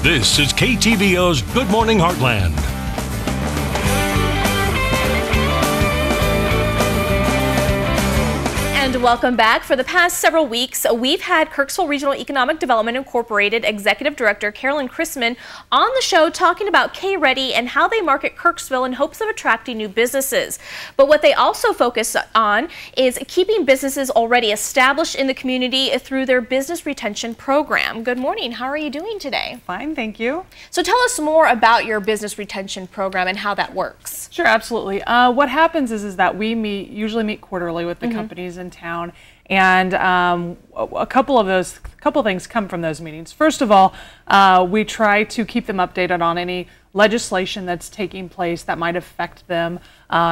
This is KTVO's Good Morning Heartland. And welcome back. For the past several weeks, we've had Kirksville Regional Economic Development Incorporated Executive Director Carolyn Chrisman on the show talking about K-Ready and how they market Kirksville in hopes of attracting new businesses. But what they also focus on is keeping businesses already established in the community through their business retention program. Good morning. How are you doing today? Fine, thank you. So tell us more about your business retention program and how that works. Sure, absolutely. What happens is that we usually meet quarterly with the companies in town, and a couple of things come from those meetings. First of all, we try to keep them updated on any legislation that's taking place that might affect them,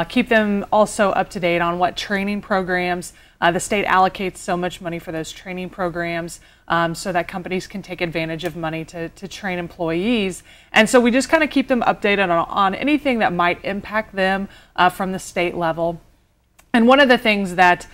keep them also up to date on what training programs the state allocates so much money for those training programs, so that companies can take advantage of money to train employees. And so we just kind of keep them updated on anything that might impact them from the state level. And one of the things that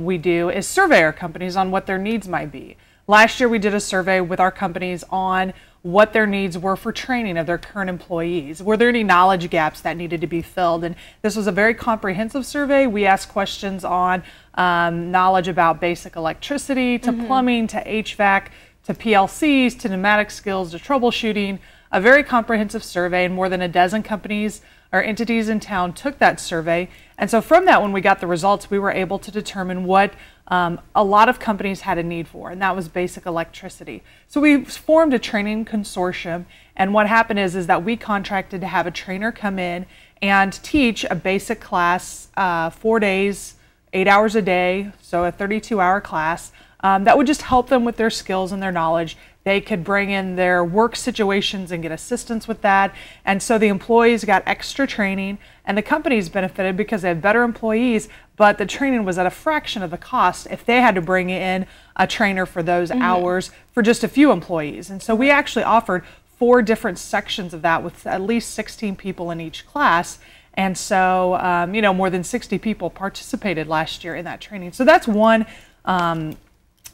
we do is survey our companies on what their needs might be. Last year we did a survey with our companies on what their needs were for training of their current employees. Were there any knowledge gaps that needed to be filled? And this was a very comprehensive survey. We asked questions on knowledge about basic electricity, to plumbing, to HVAC, to PLCs, to pneumatic skills, to troubleshooting. A very comprehensive survey, and more than a dozen companies or entities in town took that survey. And so from that, when we got the results, we were able to determine what a lot of companies had a need for, and that was basic electricity. So we formed a training consortium, and what happened is that we contracted to have a trainer come in and teach a basic class, 4 days, 8 hours a day, so a 32-hour class, that would just help them with their skills and their knowledge. They could bring in their work situations and get assistance with that. And so the employees got extra training, and the companies benefited because they had better employees, but the training was at a fraction of the cost if they had to bring in a trainer for those hours for just a few employees. And so we actually offered 4 different sections of that with at least 16 people in each class. And so, you know, more than 60 people participated last year in that training. So that's one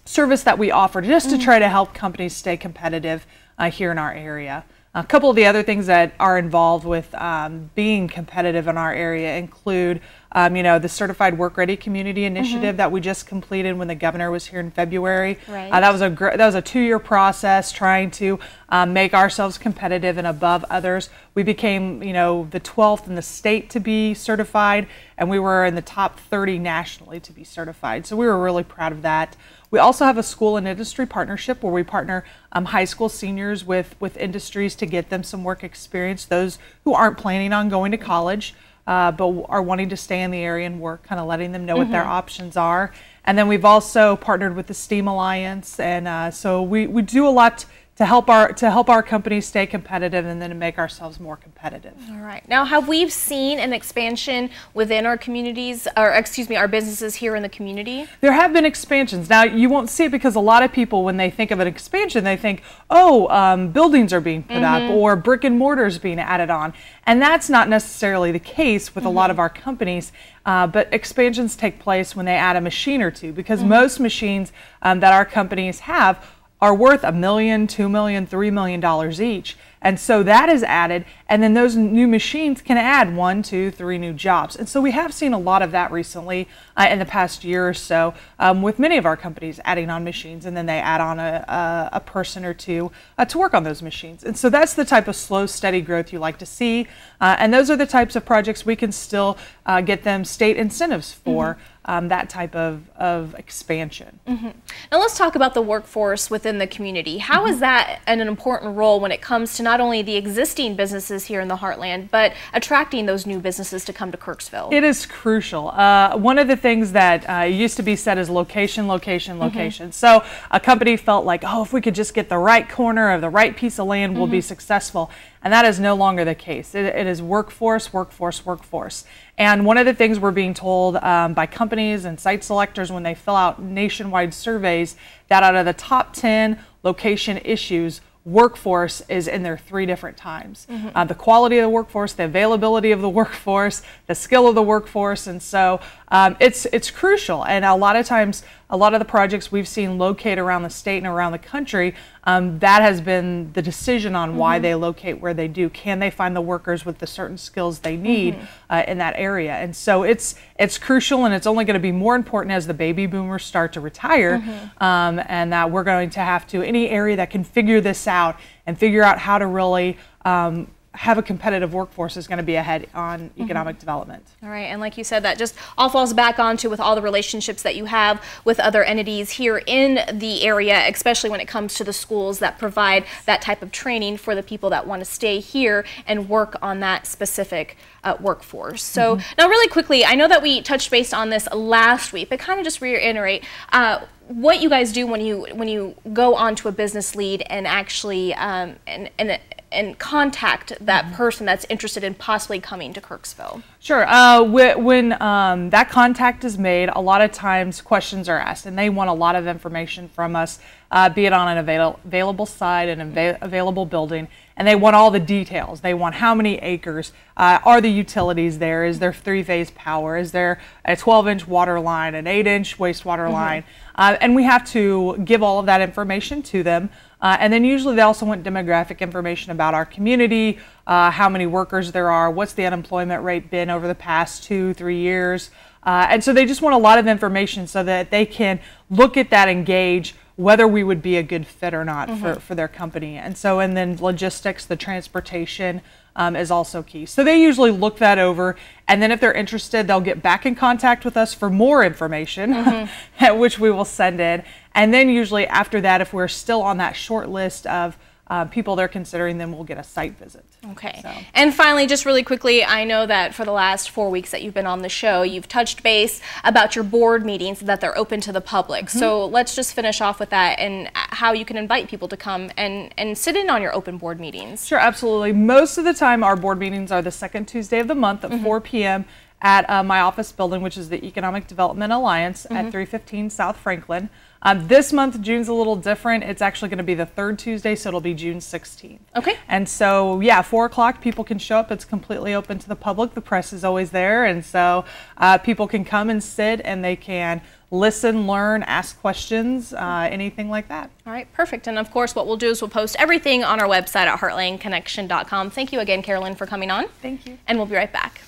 service that we offer just to try to help companies stay competitive here in our area. A couple of the other things that are involved with being competitive in our area include, you know, the Certified Work Ready Community Initiative that we just completed when the governor was here in February. Right. That was a 2-year process trying to make ourselves competitive and above others. We became, you know, the 12th in the state to be certified, and we were in the top 30 nationally to be certified. So we were really proud of that. We also have a school and industry partnership where we partner high school seniors with industries to get them some work experience, those who aren't planning on going to college but are wanting to stay in the area and work, kind of letting them know what their options are. And then we've also partnered with the STEAM Alliance, and so we do a lot to help our companies stay competitive and then to make ourselves more competitive. All right. Now, have we seen an expansion within our communities, or excuse me, our businesses here in the community? There have been expansions. Now, you won't see it because a lot of people, when they think of an expansion, they think, oh, buildings are being put up or brick and mortar is being added on. And that's not necessarily the case with a lot of our companies. But expansions take place when they add a machine or two, because most machines that our companies have are worth $1 million, $2 million, $3 million each. And so that is added, and then those new machines can add 1, 2, 3 new jobs. And so we have seen a lot of that recently in the past year or so with many of our companies adding on machines, and then they add on a person or two to work on those machines. And so that's the type of slow, steady growth you like to see. And those are the types of projects we can still get them state incentives for. That type of expansion. Now let's talk about the workforce within the community. How is that an important role when it comes to not only the existing businesses here in the Heartland, but attracting those new businesses to come to Kirksville? It is crucial. One of the things that used to be said is location, location, location. So a company felt like, oh, if we could just get the right corner of the right piece of land, we'll be successful. And that is no longer the case. It is workforce, workforce, workforce. And one of the things we're being told by companies and site selectors when they fill out nationwide surveys, that out of the top 10 location issues, workforce is in there 3 different times. The quality of the workforce, the availability of the workforce, the skill of the workforce. And so it's crucial. And a lot of times, a lot of the projects we've seen locate around the state and around the country, that has been the decision on why they locate where they do. Can they find the workers with the certain skills they need in that area? And so it's crucial, and it's only going to be more important as the baby boomers start to retire, and that we're going to have to, any area that can figure this out and figure out how to really have a competitive workforce is going to be ahead on economic development. All right, and like you said, that just all falls back onto with all the relationships that you have with other entities here in the area, especially when it comes to the schools that provide that type of training for the people that want to stay here and work on that specific workforce. So now really quickly, I know that we touched base on this last week, but kind of just reiterate what you guys do when you go onto a business lead and actually and contact that person that's interested in possibly coming to Kirksville. Sure. When that contact is made, a lot of times questions are asked, and they want a lot of information from us, be it on an available site, an available building, and they want all the details. They want how many acres, are the utilities there, is there 3-phase power, is there a 12-inch water line, an 8-inch wastewater line, and we have to give all of that information to them. And then usually they also want demographic information about our community, how many workers there are, what's the unemployment rate been over the past 2-3 years. And so they just want a lot of information so that they can look at that and gauge whether we would be a good fit or not for their company. And so, and then logistics, the transportation is also key. So they usually look that over, and then if they're interested, they'll get back in contact with us for more information, which we will send in. And then usually after that, if we're still on that short list of people they're considering, then we'll get a site visit. Okay. So. And finally, just really quickly, I know that for the last 4 weeks that you've been on the show, you've touched base about your board meetings, that they're open to the public. So let's just finish off with that and how you can invite people to come and sit in on your open board meetings. Sure, absolutely. Most of the time, our board meetings are the second Tuesday of the month at 4 p.m. at my office building, which is the Economic Development Alliance at 315 South Franklin. This month, June's a little different. It's actually going to be the third Tuesday, so it'll be June 16th. Okay. And so, yeah, 4 o'clock, people can show up. It's completely open to the public. The press is always there, and so people can come and sit, and they can listen, learn, ask questions, anything like that. All right, perfect. And of course, what we'll do is we'll post everything on our website at heartlandconnection.com. Thank you again, Carolyn, for coming on. Thank you. And we'll be right back.